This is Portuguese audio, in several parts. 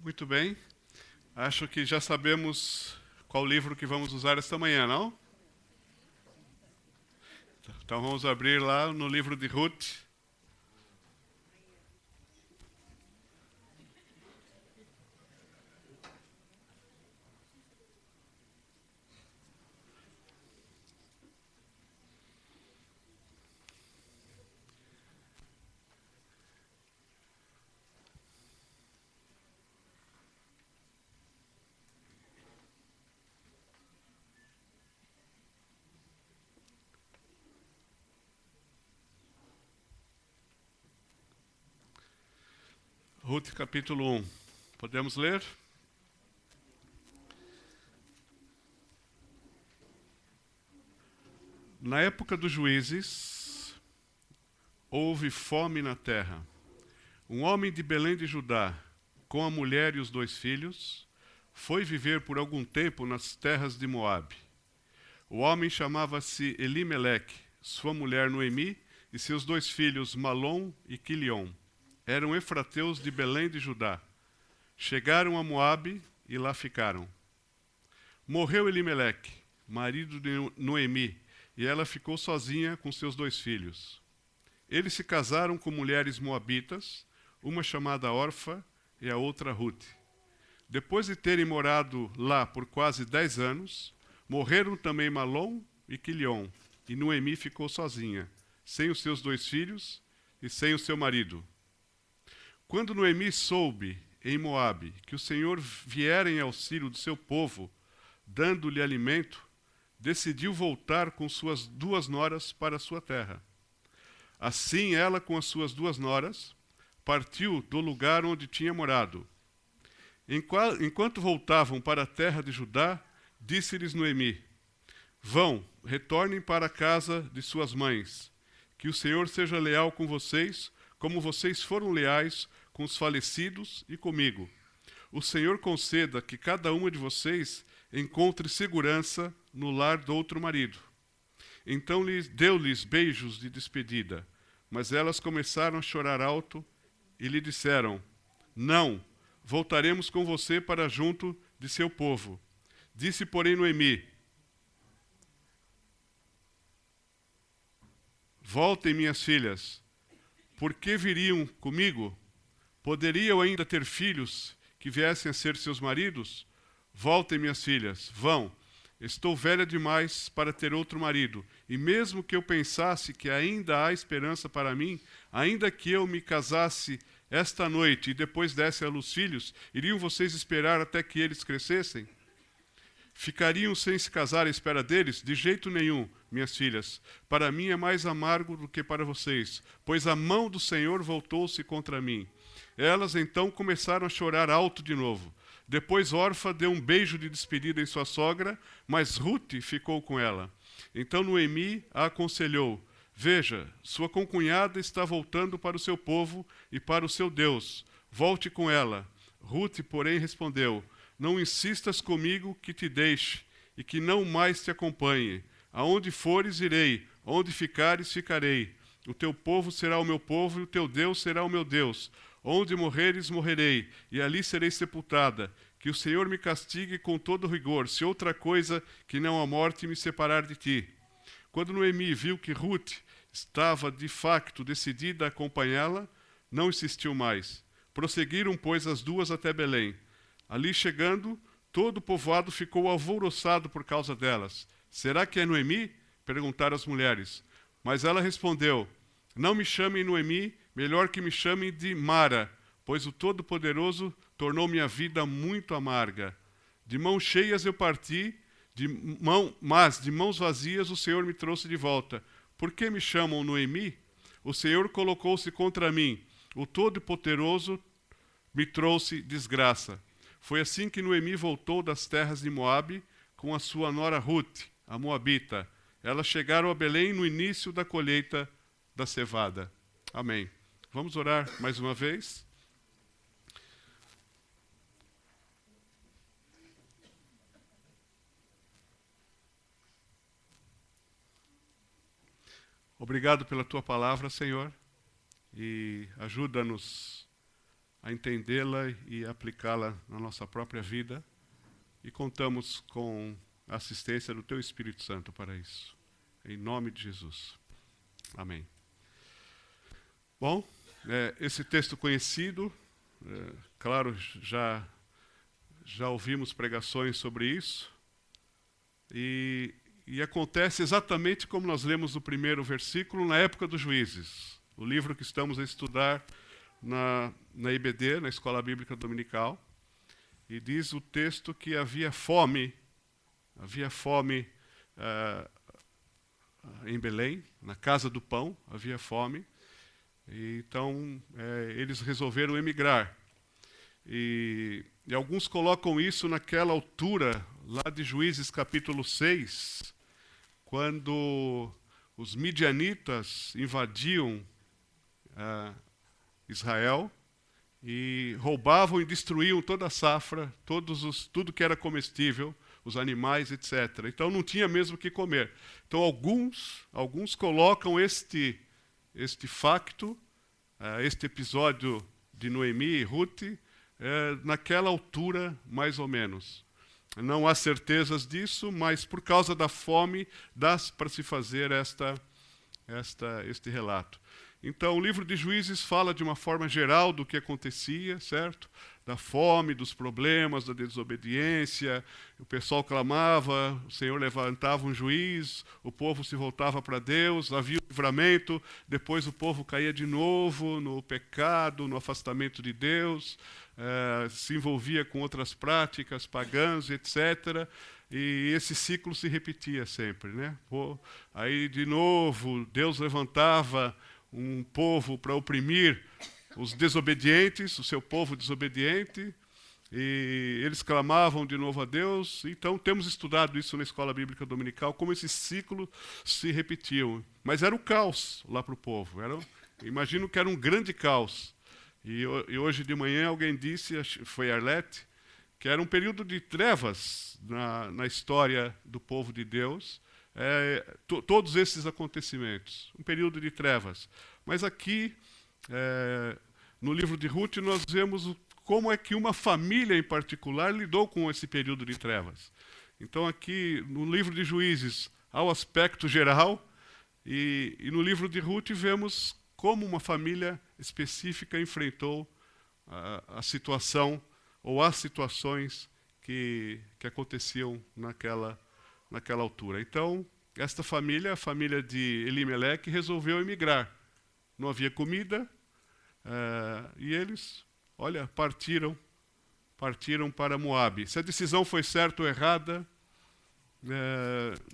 Muito bem. Acho que já sabemos qual livro que vamos usar esta manhã, não? Então vamos abrir lá no livro de Ruth. Ruth capítulo 1. Podemos ler? Na época dos juízes, houve fome na terra. Um homem de Belém de Judá, com a mulher e os 2 filhos, foi viver por algum tempo nas terras de Moabe. O homem chamava-se Elimeleque, sua mulher Noemi e seus 2 filhos Malom e Quilion. Eram efrateus de Belém de Judá. Chegaram a Moabe e lá ficaram. Morreu Elimeleque, marido de Noemi, e ela ficou sozinha com seus 2 filhos. Eles se casaram com mulheres moabitas, uma chamada Orfa e a outra Ruth. Depois de terem morado lá por quase 10 anos, morreram também Malom e Quilion, e Noemi ficou sozinha, sem os seus 2 filhos e sem o seu marido. Quando Noemi soube, em Moabe, que o Senhor viera em auxílio do seu povo, dando-lhe alimento, decidiu voltar com suas 2 noras para a sua terra. Assim ela, com as suas 2 noras, partiu do lugar onde tinha morado. Enquanto voltavam para a terra de Judá, disse-lhes Noemi: Vão, retornem para a casa de suas mães. Que o Senhor seja leal com vocês, como vocês foram leais com os falecidos e comigo. O Senhor conceda que cada uma de vocês encontre segurança no lar do outro marido. Então deu-lhes beijos de despedida, mas elas começaram a chorar alto e lhe disseram: Não, voltaremos com você para junto de seu povo. Disse, porém, Noemi: Voltem, minhas filhas. Por que viriam comigo? Poderiam ainda ter filhos que viessem a ser seus maridos? Voltem, minhas filhas, vão. Estou velha demais para ter outro marido, e mesmo que eu pensasse que ainda há esperança para mim, ainda que eu me casasse esta noite e depois desse à luz filhos, iriam vocês esperar até que eles crescessem? Ficariam sem se casar à espera deles? De jeito nenhum, minhas filhas. Para mim é mais amargo do que para vocês, pois a mão do Senhor voltou-se contra mim. Elas então começaram a chorar alto de novo. Depois Orfa deu um beijo de despedida em sua sogra, mas Ruth ficou com ela. Então Noemi a aconselhou: Veja, sua concunhada está voltando para o seu povo e para o seu Deus. Volte com ela. Ruth, porém, respondeu: Não insistas comigo que te deixe e que não mais te acompanhe. Aonde fores, irei. Onde ficares, ficarei. O teu povo será o meu povo e o teu Deus será o meu Deus. Onde morreres, morrerei, e ali serei sepultada. Que o Senhor me castigue com todo rigor, se outra coisa que não a morte me separar de ti. Quando Noemi viu que Ruth estava de facto decidida a acompanhá-la, não insistiu mais. Prosseguiram, pois, as 2 até Belém. Ali chegando, todo o povoado ficou alvoroçado por causa delas. Será que é Noemi? Perguntaram as mulheres. Mas ela respondeu: Não me chamem Noemi, melhor que me chamem de Mara, pois o Todo-Poderoso tornou minha vida muito amarga. De mãos cheias eu parti, mas de mãos vazias o Senhor me trouxe de volta. Por que me chamam Noemi? O Senhor colocou-se contra mim. O Todo-Poderoso me trouxe desgraça. Foi assim que Noemi voltou das terras de Moabe com a sua nora Ruth, a moabita. Elas chegaram a Belém no início da colheita da cevada. Amém. Vamos orar mais uma vez? Obrigado pela tua palavra, Senhor, e ajuda-nos a entendê-la e aplicá-la na nossa própria vida. E contamos com a assistência do Teu Espírito Santo para isso. Em nome de Jesus. Amém. Bom, esse texto conhecido, claro, já ouvimos pregações sobre isso. E acontece exatamente como nós lemos no primeiro versículo, na época dos juízes. O livro que estamos a estudar na IBD, na Escola Bíblica Dominical. E diz o texto que havia fome em Belém, na casa do pão, havia fome. E então, eles resolveram emigrar. E alguns colocam isso naquela altura, lá de Juízes capítulo 6, quando os midianitas invadiam Israel e roubavam e destruíam toda a safra, tudo que era comestível, os animais, etc. Então não tinha mesmo o que comer. Então alguns colocam este facto, este episódio de Noemi e Ruth, naquela altura, mais ou menos. Não há certezas disso, mas por causa da fome, dá para se fazer este relato. Então, o livro de Juízes fala de uma forma geral do que acontecia, certo? Da fome, dos problemas, da desobediência. O pessoal clamava, o Senhor levantava um juiz, o povo se voltava para Deus, havia o livramento, depois o povo caía de novo no pecado, no afastamento de Deus, se envolvia com outras práticas pagãs, etc. E esse ciclo se repetia sempre, né? Aí, de novo, Deus levantava um povo para oprimir os desobedientes, o seu povo desobediente, e eles clamavam de novo a Deus. Então, temos estudado isso na Escola Bíblica Dominical, como esse ciclo se repetiu. Mas era o caos lá para o povo. Imagino que era um grande caos. E hoje de manhã alguém disse, foi Arlete, que era um período de trevas na história do povo de Deus, todos esses acontecimentos, um período de trevas. Mas aqui, no livro de Ruth, nós vemos como é que uma família em particular lidou com esse período de trevas. Então aqui, no livro de Juízes, há o aspecto geral, e no livro de Ruth vemos como uma família específica enfrentou a situação, ou as situações que aconteciam naquela altura. Então, esta família, a família de Elimeleque, resolveu emigrar. Não havia comida, e eles, partiram para Moabe. Se a decisão foi certa ou errada,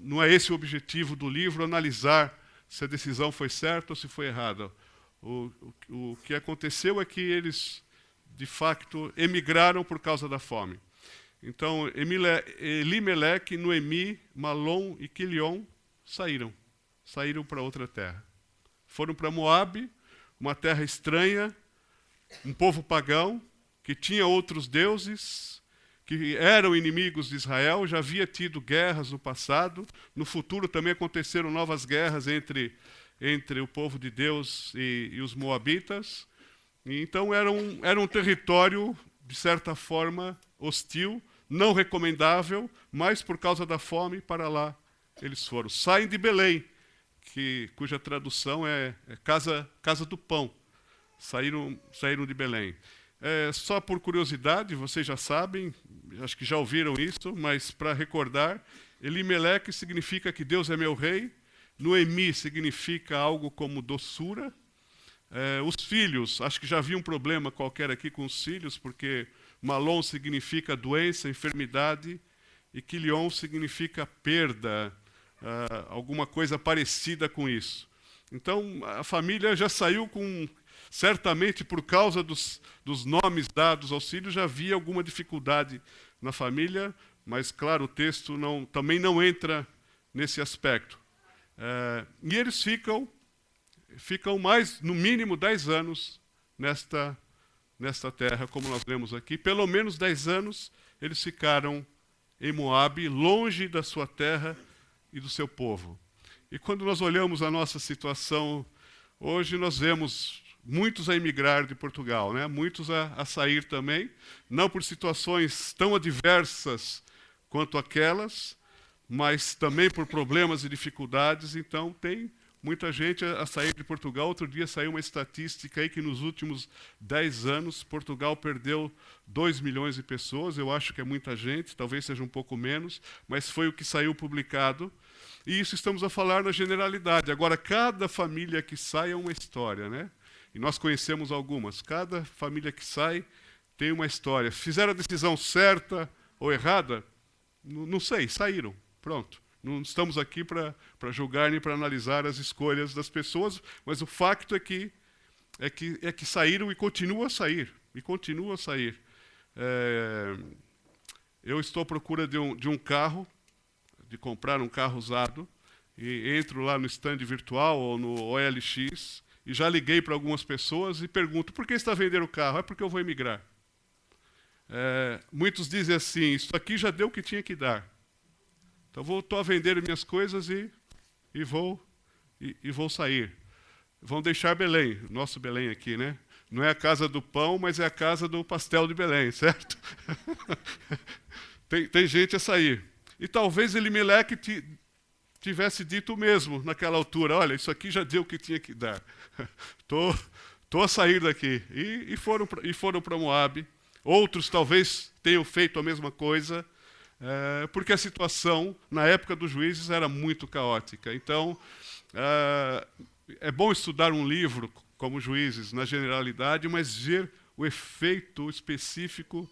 não é esse o objetivo do livro, analisar se a decisão foi certa ou se foi errada. O que aconteceu é que eles, de facto, emigraram por causa da fome. Então, Elimeleque, Noemi, Malom e Quilion saíram para outra terra. Foram para Moabe, uma terra estranha, um povo pagão, que tinha outros deuses, que eram inimigos de Israel, já havia tido guerras no passado, no futuro também aconteceram novas guerras entre o povo de Deus e os moabitas. E então era um território, de certa forma, hostil, não recomendável, mas por causa da fome, para lá eles foram. Saem de Belém, cuja tradução é casa do pão. Saíram de Belém. Só por curiosidade, vocês já sabem, acho que já ouviram isso, mas para recordar, Elimeleque significa que Deus é meu rei, Noemi significa algo como doçura. Os filhos, acho que já havia um problema qualquer aqui com os filhos, porque Malom significa doença, enfermidade, e Quilion significa perda, alguma coisa parecida com isso. Então, a família já saiu certamente por causa dos nomes dados aos filhos, já havia alguma dificuldade na família, mas, claro, o texto também não entra nesse aspecto. E eles ficam mais, no mínimo, 10 anos nesta terra, como nós lemos aqui. Pelo menos 10 anos eles ficaram em Moabe, longe da sua terra e do seu povo. E quando nós olhamos a nossa situação hoje, nós vemos muitos a emigrar de Portugal, né? Muitos a sair também, não por situações tão adversas quanto aquelas, mas também por problemas e dificuldades. Então, tem muita gente a sair de Portugal. Outro dia saiu uma estatística aí que nos últimos 10 anos, Portugal perdeu 2 milhões de pessoas. Eu acho que é muita gente, talvez seja um pouco menos, mas foi o que saiu publicado. E isso estamos a falar na generalidade. Agora, cada família que sai é uma história, né? E nós conhecemos algumas. Cada família que sai tem uma história. Fizeram a decisão certa ou errada? Não sei, saíram. Pronto. Não estamos aqui para julgar nem para analisar as escolhas das pessoas, mas o facto é que saíram e continuam a sair. E continuam a sair. Eu estou à procura de um carro, de comprar um carro usado, e entro lá no stand virtual ou no OLX, e já liguei para algumas pessoas e pergunto, por que está vendendo o carro? É porque eu vou emigrar. Muitos dizem assim, isso aqui já deu o que tinha que dar. Então estou a vender minhas coisas e vou sair. Vão deixar Belém, nosso Belém aqui, né? Não é a casa do pão, mas é a casa do pastel de Belém, certo? tem gente a sair. E talvez Elimeleque tivesse dito o mesmo naquela altura, olha, isso aqui já deu o que tinha que dar. Tô a sair daqui. E foram para Moabe. Outros talvez tenham feito a mesma coisa, porque a situação, na época dos juízes, era muito caótica. Então, é bom estudar um livro como Juízes, na generalidade, mas ver o efeito específico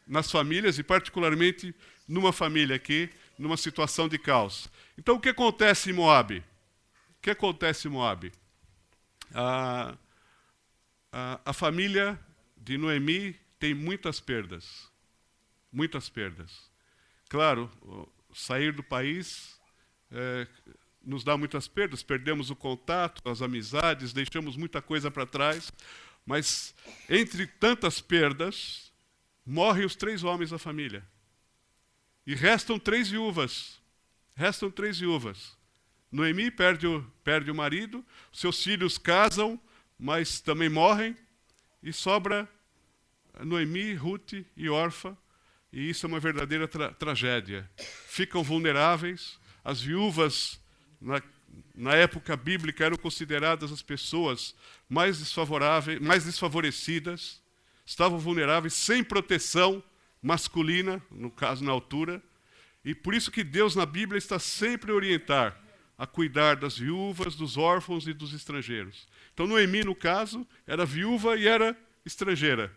nas famílias, e particularmente numa família aqui, numa situação de caos. Então, o que acontece em Moabe? O que acontece em Moabe? A família de Noemi tem muitas perdas. Muitas perdas. Claro, sair do país nos dá muitas perdas. Perdemos o contato, as amizades, deixamos muita coisa para trás. Mas, entre tantas perdas, morrem os 3 homens da família. E restam 3 viúvas. Restam 3 viúvas. Noemi perde o marido, seus filhos casam, mas também morrem, e sobra Noemi, Ruth e Orfa, e isso é uma verdadeira tragédia. Ficam vulneráveis. As viúvas, na época bíblica, eram consideradas as pessoas mais desfavorecidas, estavam vulneráveis, sem proteção masculina, no caso, na altura, e por isso que Deus, na Bíblia, está sempre a orientar a cuidar das viúvas, dos órfãos e dos estrangeiros. Então, Noemi, no caso, era viúva e era estrangeira.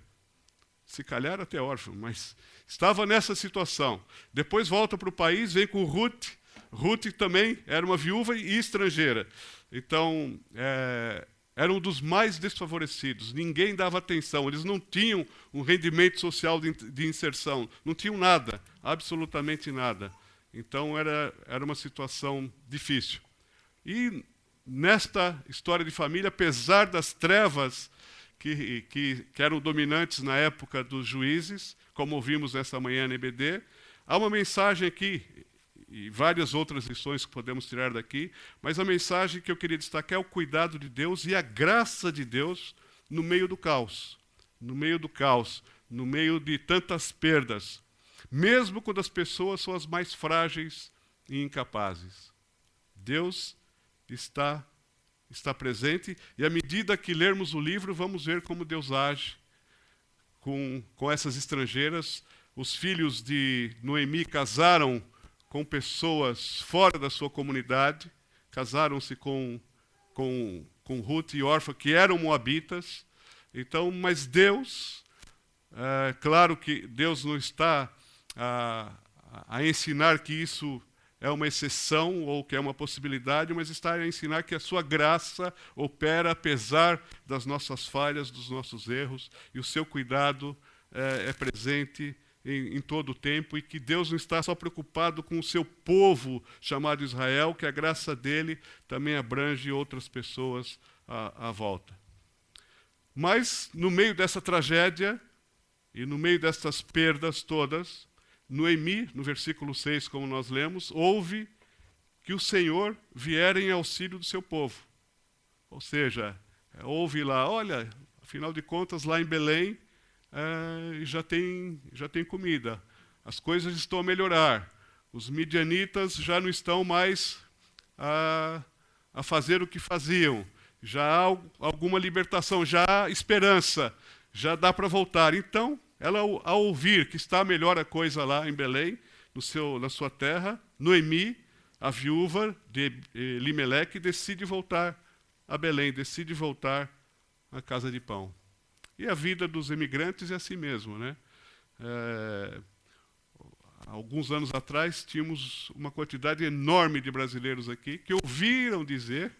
Se calhar até órfã, mas estava nessa situação. Depois volta para o país, vem com Ruth. Ruth também era uma viúva e estrangeira. Então, era um dos mais desfavorecidos. Ninguém dava atenção. Eles não tinham um rendimento social de inserção. Não tinham nada, absolutamente nada. Então, era uma situação difícil. E nesta história de família, apesar das trevas que eram dominantes na época dos juízes, como ouvimos essa manhã na EBD, há uma mensagem aqui, e várias outras lições que podemos tirar daqui, mas a mensagem que eu queria destacar é o cuidado de Deus e a graça de Deus no meio do caos. No meio do caos, no meio de tantas perdas, mesmo quando as pessoas são as mais frágeis e incapazes. Deus está presente, e à medida que lermos o livro, vamos ver como Deus age com essas estrangeiras. Os filhos de Noemi casaram com pessoas fora da sua comunidade, casaram-se com Ruth e Orfa, que eram moabitas. Então, mas Deus, claro que Deus não está a ensinar que isso é uma exceção ou que é uma possibilidade, mas está a ensinar que a sua graça opera apesar das nossas falhas, dos nossos erros, e o seu cuidado é presente em todo o tempo, e que Deus não está só preocupado com o seu povo chamado Israel, que a graça dele também abrange outras pessoas à volta. Mas, no meio dessa tragédia e no meio dessas perdas todas, Noemi, no versículo 6, como nós lemos, ouve que o Senhor vier em auxílio do seu povo. Ou seja, Ouve lá, olha, afinal de contas, lá em Belém já tem comida. As coisas estão a melhorar. Os midianitas já não estão mais a fazer o que faziam. Já há alguma libertação, já há esperança, já dá para voltar. Então, ela, ao ouvir que está melhor a coisa lá em Belém, na sua terra, Noemi, a viúva de Elimeleque, decide voltar a Belém, decide voltar à casa de pão. E a vida dos imigrantes é assim mesmo, né? Alguns anos atrás, tínhamos uma quantidade enorme de brasileiros aqui que ouviram dizer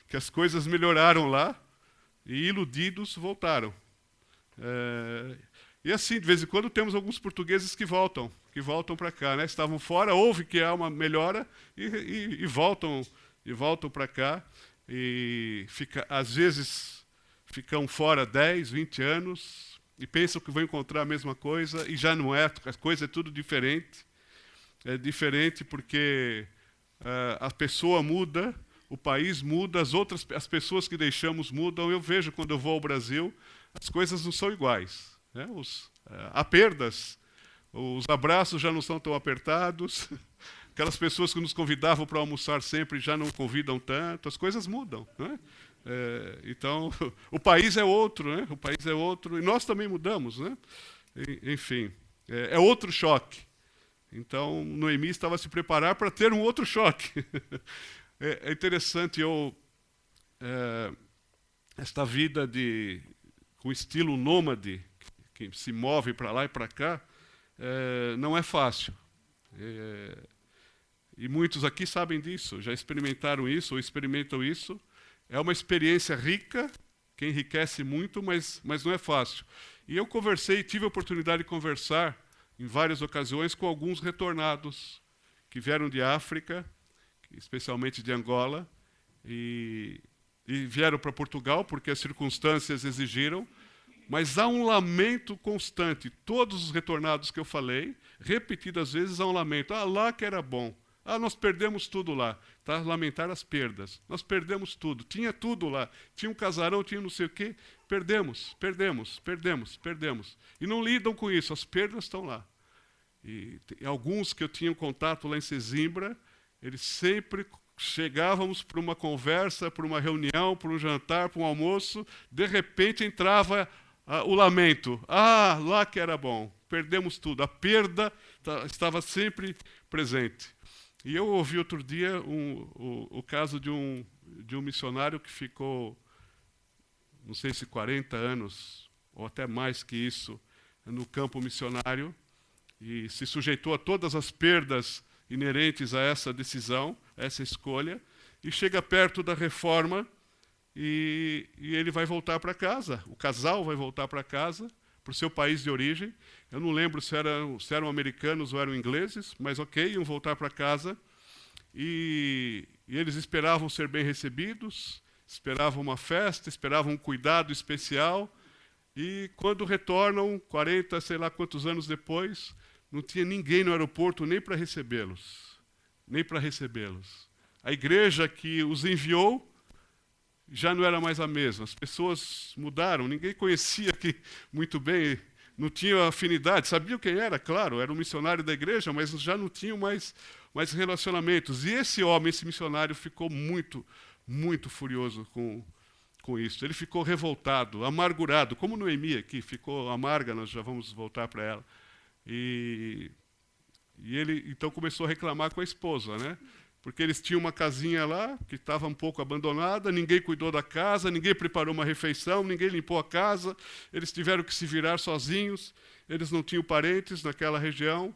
que as coisas melhoraram lá e, iludidos, voltaram. E assim, de vez em quando, temos alguns portugueses que voltam para cá, né? Estavam fora, ouve que há uma melhora e voltam para cá. E às vezes ficam fora 10, 20 anos e pensam que vão encontrar a mesma coisa e já não é, a coisa é tudo diferente. É diferente porque a pessoa muda, o país muda, as pessoas que deixamos mudam. Eu vejo quando eu vou ao Brasil, as coisas não são iguais, né? Há perdas, os abraços já não são tão apertados, aquelas pessoas que nos convidavam para almoçar sempre já não convidam tanto, as coisas mudam, né? Então, o país é outro, né? O país é outro, e nós também mudamos, né? Enfim, é outro choque. Então, Noemi estava a se preparar para ter um outro choque. É interessante, esta vida com estilo nômade, que se move para lá e para cá, não é fácil. E muitos aqui sabem disso, já experimentaram isso ou experimentam isso. É uma experiência rica, que enriquece muito, mas não é fácil. E eu tive a oportunidade de conversar em várias ocasiões com alguns retornados que vieram de África, especialmente de Angola, e vieram para Portugal porque as circunstâncias exigiram, mas há um lamento constante. Todos os retornados que eu falei, repetidas vezes, há um lamento. Lá que era bom. Nós perdemos tudo lá. Tá? Lamentar as perdas. Nós perdemos tudo. Tinha tudo lá. Tinha um casarão, tinha não sei o quê. Perdemos. E não lidam com isso. As perdas estão lá. E alguns que eu tinha contato lá em Sesimbra, eles sempre chegávamos para uma conversa, para uma reunião, para um jantar, para um almoço, de repente entrava o lamento. Lá que era bom. Perdemos tudo. A perda estava sempre presente. E eu ouvi outro dia o caso de um missionário que ficou, não sei se 40 anos, ou até mais que isso, no campo missionário, e se sujeitou a todas as perdas inerentes a essa decisão, a essa escolha, e chega perto da reforma e ele vai voltar para casa, o casal vai voltar para casa, para o seu país de origem. Eu não lembro se eram americanos ou eram ingleses, mas ok, iam voltar para casa. E eles esperavam ser bem recebidos, esperavam uma festa, esperavam um cuidado especial. E quando retornam, 40, sei lá quantos anos depois, não tinha ninguém no aeroporto nem para recebê-los. A igreja que os enviou já não era mais a mesma. As pessoas mudaram, ninguém conhecia aqui muito bem, não tinha afinidade, sabiam quem era, claro, era um missionário da igreja, mas já não tinham mais relacionamentos. E esse homem, esse missionário, ficou muito, muito furioso com isso. Ele ficou revoltado, amargurado, como Noemi aqui, ficou amarga, nós já vamos voltar para ela. E ele então começou a reclamar com a esposa, né? Porque eles tinham uma casinha lá, que estava um pouco abandonada, ninguém cuidou da casa, ninguém preparou uma refeição, ninguém limpou a casa, eles tiveram que se virar sozinhos, eles não tinham parentes naquela região.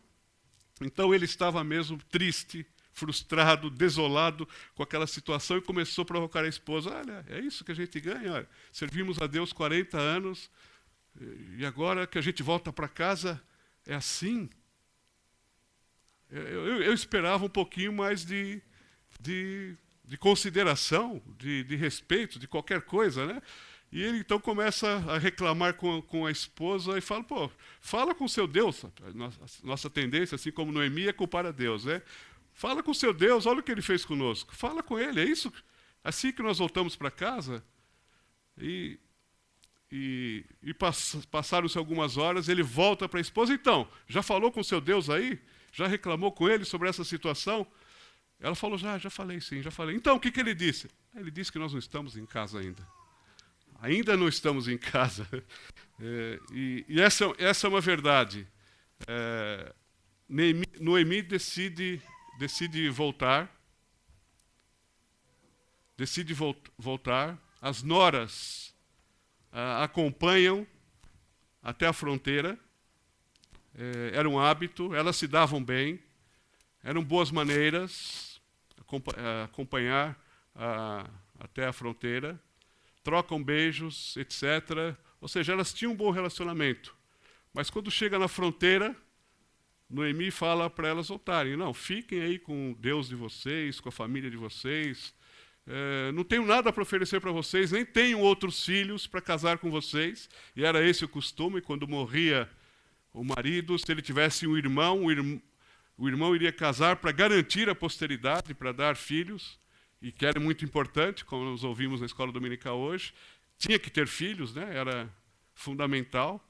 Então ele estava mesmo triste, frustrado, desolado com aquela situação e começou a provocar a esposa. Olha, é isso que a gente ganha, olha. Servimos a Deus 40 anos e agora que a gente volta para casa, é assim? Eu esperava um pouquinho mais de consideração, de respeito, de qualquer coisa, né? E ele então começa a reclamar com a esposa e fala, fala com o seu Deus. Nossa tendência, assim como Noemi, é culpar a Deus, né? Fala com o seu Deus, olha o que ele fez conosco. Fala com ele, é isso? Assim que nós voltamos para casa? Passaram-se algumas horas, ele volta para a esposa. Então, já falou com seu Deus aí? Já reclamou com ele sobre essa situação? Ela falou, já falei sim, já falei. Então, o que ele disse? Ele disse que nós não estamos em casa ainda. Ainda não estamos em casa. Essa é uma verdade. Noemi decide voltar. Decide voltar. As noras acompanham até a fronteira. Era um hábito, elas se davam bem, eram boas maneiras acompanhar até a fronteira, trocam beijos, etc. Ou seja, elas tinham um bom relacionamento. Mas quando chega na fronteira, Noemi fala para elas voltarem. Não, fiquem aí com o Deus de vocês, com a família de vocês. Não tenho nada para oferecer para vocês, nem tenho outros filhos para casar com vocês. E era esse o costume, quando morria o marido, se ele tivesse um irmão, o irmão iria casar para garantir a posteridade, para dar filhos, e que era muito importante, como nós ouvimos na escola dominical hoje. Tinha que ter filhos, né? Era fundamental.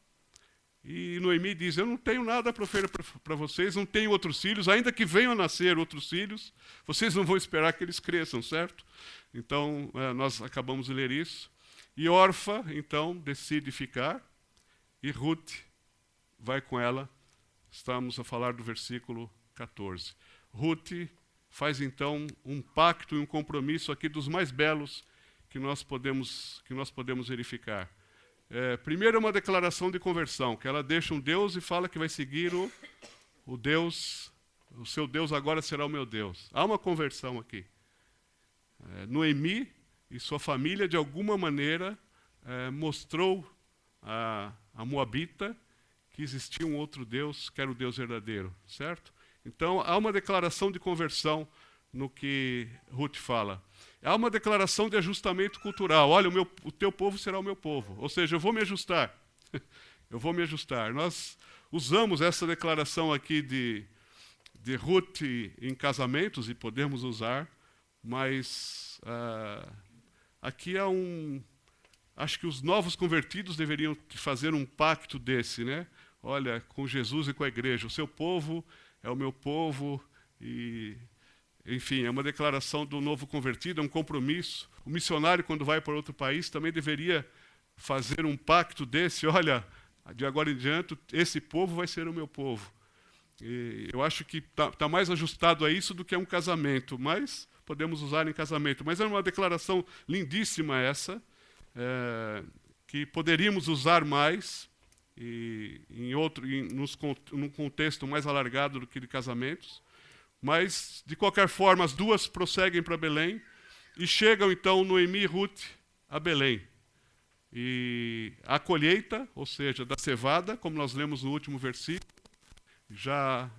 E Noemi diz, eu não tenho nada para oferecer para vocês, não tenho outros filhos, ainda que venham a nascer outros filhos, vocês não vão esperar que eles cresçam, certo? Então, nós acabamos de ler isso. E Orfa, então, decide ficar, e Ruth vai com ela. Estamos a falar do versículo 14. Ruth faz, então, um pacto e um compromisso aqui dos mais belos que nós podemos verificar. Primeiro é uma declaração de conversão, que ela deixa um Deus e fala que vai seguir o Deus, o seu Deus agora será o meu Deus. Há uma conversão aqui. Noemi e sua família, de alguma maneira, mostrou a Moabita que existia um outro Deus, que era o Deus verdadeiro, certo? Então, há uma declaração de conversão no que Ruth fala. Há uma declaração de ajustamento cultural. Olha, o teu povo será o meu povo. Ou seja, eu vou me ajustar. Eu vou me ajustar. Nós usamos essa declaração aqui de Ruth em casamentos, e podemos usar, mas aqui há acho que os novos convertidos deveriam fazer um pacto desse, né? Olha, com Jesus e com a igreja. O seu povo é o meu povo, e... Enfim, é uma declaração do novo convertido, é um compromisso. O missionário, quando vai para outro país, também deveria fazer um pacto desse. Olha, de agora em diante, esse povo vai ser o meu povo. E eu acho que está mais ajustado a isso do que a um casamento, mas podemos usar em casamento. Mas é uma declaração lindíssima essa, que poderíamos usar mais, num contexto mais alargado do que de casamentos. Mas, de qualquer forma, as duas prosseguem para Belém e chegam, então, Noemi e Ruth a Belém. E a colheita, ou seja, da cevada, como nós lemos no último versículo,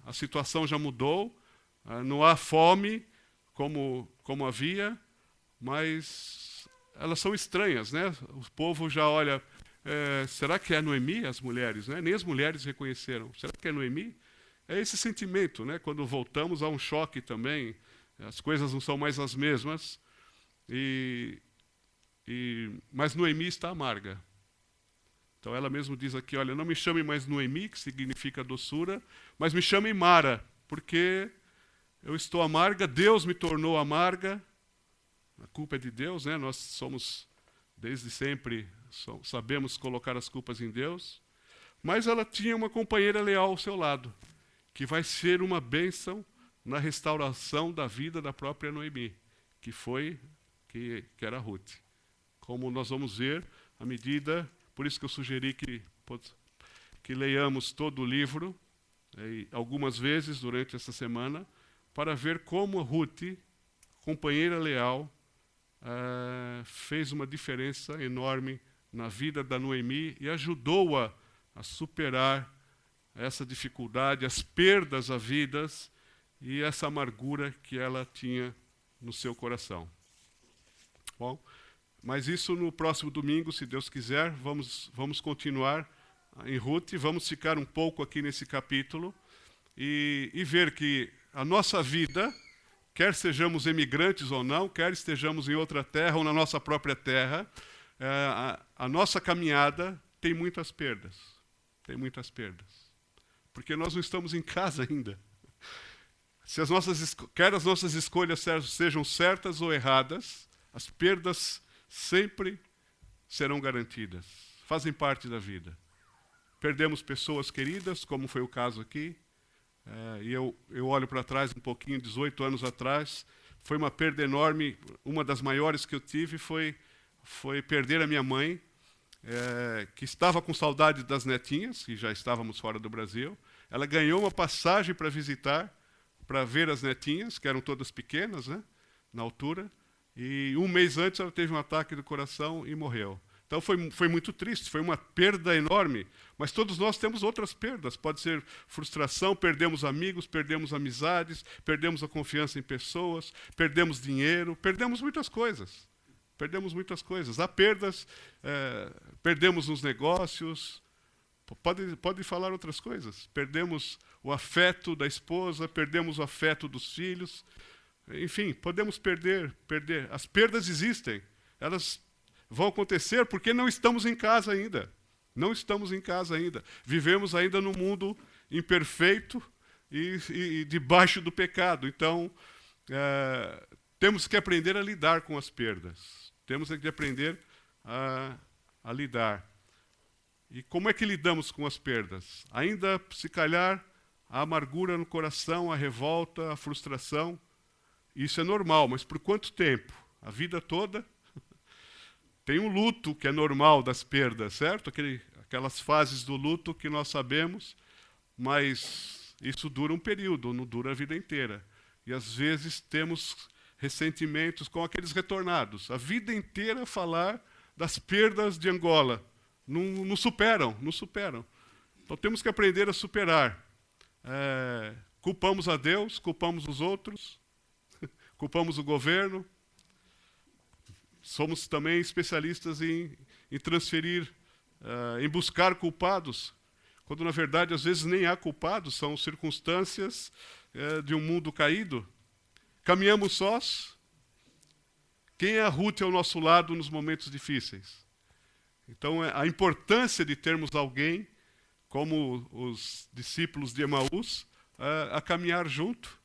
a situação já mudou, não há fome como havia, mas elas são estranhas, né? O povo já olha, será que é Noemi, as mulheres? Né? Nem as mulheres reconheceram. Será que é Noemi? É esse sentimento, né? Quando voltamos há um choque também, as coisas não são mais as mesmas, mas Noemi está amarga. Então ela mesmo diz aqui, olha, não me chame mais Noemi, que significa doçura, mas me chame Mara, porque eu estou amarga, Deus me tornou amarga, a culpa é de Deus, né? Nós somos, desde sempre, sabemos colocar as culpas em Deus, mas ela tinha uma companheira leal ao seu lado, que vai ser uma bênção na restauração da vida da própria Noemi, que era Ruth. Como nós vamos ver, à medida, por isso que eu sugeri que leiamos todo o livro, algumas vezes durante essa semana, para ver como a Ruth, companheira leal, fez uma diferença enorme na vida da Noemi e ajudou-a a superar essa dificuldade, as perdas havidas e essa amargura que ela tinha no seu coração. Bom, mas isso no próximo domingo, se Deus quiser, vamos continuar em Ruth, vamos ficar um pouco aqui nesse capítulo e ver que a nossa vida, quer sejamos emigrantes ou não, quer estejamos em outra terra ou na nossa própria terra, a nossa caminhada tem muitas perdas. Tem muitas perdas. Porque nós não estamos em casa ainda. Quer as nossas escolhas sejam certas ou erradas, as perdas sempre serão garantidas. Fazem parte da vida. Perdemos pessoas queridas, como foi o caso aqui. E eu olho para trás um pouquinho, 18 anos atrás, foi uma perda enorme. Uma das maiores que eu tive foi perder a minha mãe, que estava com saudade das netinhas, que já estávamos fora do Brasil. Ela ganhou uma passagem para visitar, para ver as netinhas, que eram todas pequenas, né, na altura, e um mês antes ela teve um ataque do coração e morreu. Então foi muito triste, foi uma perda enorme, mas todos nós temos outras perdas. Pode ser frustração, perdemos amigos, perdemos amizades, perdemos a confiança em pessoas, perdemos dinheiro, perdemos muitas coisas. Perdemos muitas coisas. Há perdas, perdemos nos negócios, pode falar outras coisas. Perdemos o afeto da esposa, perdemos o afeto dos filhos. Enfim, podemos perder. As perdas existem. Elas vão acontecer porque não estamos em casa ainda. Não estamos em casa ainda. Vivemos ainda num mundo imperfeito e debaixo do pecado. Então, temos que aprender a lidar com as perdas. Temos que aprender a lidar. E como é que lidamos com as perdas? Ainda, se calhar, a amargura no coração, a revolta, a frustração. Isso é normal, mas por quanto tempo? A vida toda? Tem um luto que é normal das perdas, certo? Aquelas fases do luto que nós sabemos, mas isso dura um período, não dura a vida inteira. E às vezes temos ressentimentos com aqueles retornados. A vida inteira falar das perdas de Angola. Não superam. Então temos que aprender a superar. Culpamos a Deus, culpamos os outros, culpamos o governo. Somos também especialistas em transferir, em buscar culpados, quando na verdade às vezes nem há culpados, são circunstâncias de um mundo caído. Caminhamos sós. Quem é a Ruth ao nosso lado nos momentos difíceis? Então, a importância de termos alguém, como os discípulos de Emaús, a caminhar junto.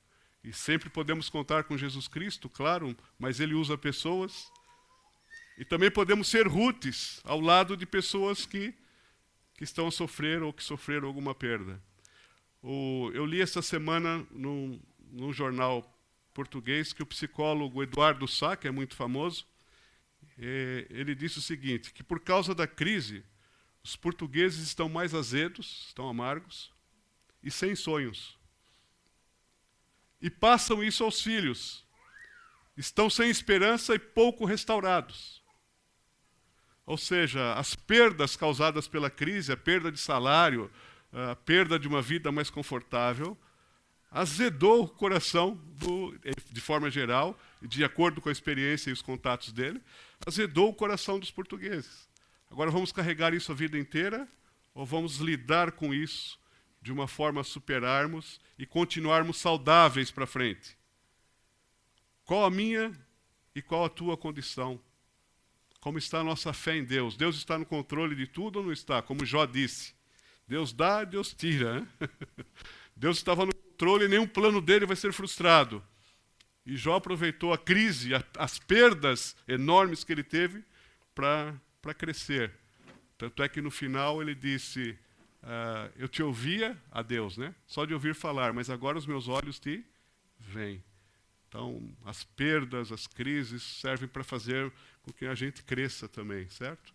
E sempre podemos contar com Jesus Cristo, claro, mas Ele usa pessoas. E também podemos ser Ruths ao lado de pessoas que estão a sofrer ou que sofreram alguma perda. Eu li essa semana num jornal português que o psicólogo Eduardo Sá, que é muito famoso, ele disse o seguinte, que por causa da crise, os portugueses estão mais azedos, estão amargos e sem sonhos. E passam isso aos filhos. Estão sem esperança e pouco restaurados. Ou seja, as perdas causadas pela crise, a perda de salário, a perda de uma vida mais confortável, azedou o coração, de forma geral, de acordo com a experiência e os contatos dele, azedou o coração dos portugueses. Agora vamos carregar isso a vida inteira ou vamos lidar com isso de uma forma a superarmos e continuarmos saudáveis para frente? Qual a minha e qual a tua condição? Como está a nossa fé em Deus? Deus está no controle de tudo ou não está? Como Jó disse, Deus dá, Deus tira. Né? Deus estava no controle e nenhum plano dele vai ser frustrado. E Jó aproveitou a crise, as perdas enormes que ele teve para crescer. Tanto é que no final ele disse, eu te ouvia, a Deus, né? Só de ouvir falar, mas agora os meus olhos te veem. Então, as perdas, as crises servem para fazer com que a gente cresça também, certo?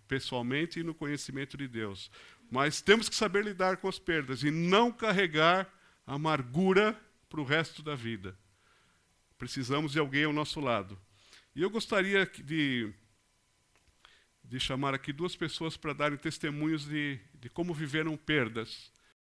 Pessoalmente e no conhecimento de Deus. Mas temos que saber lidar com as perdas e não carregar a amargura para o resto da vida. Precisamos de alguém ao nosso lado. E eu gostaria de chamar aqui duas pessoas para darem testemunhos de como viveram perdas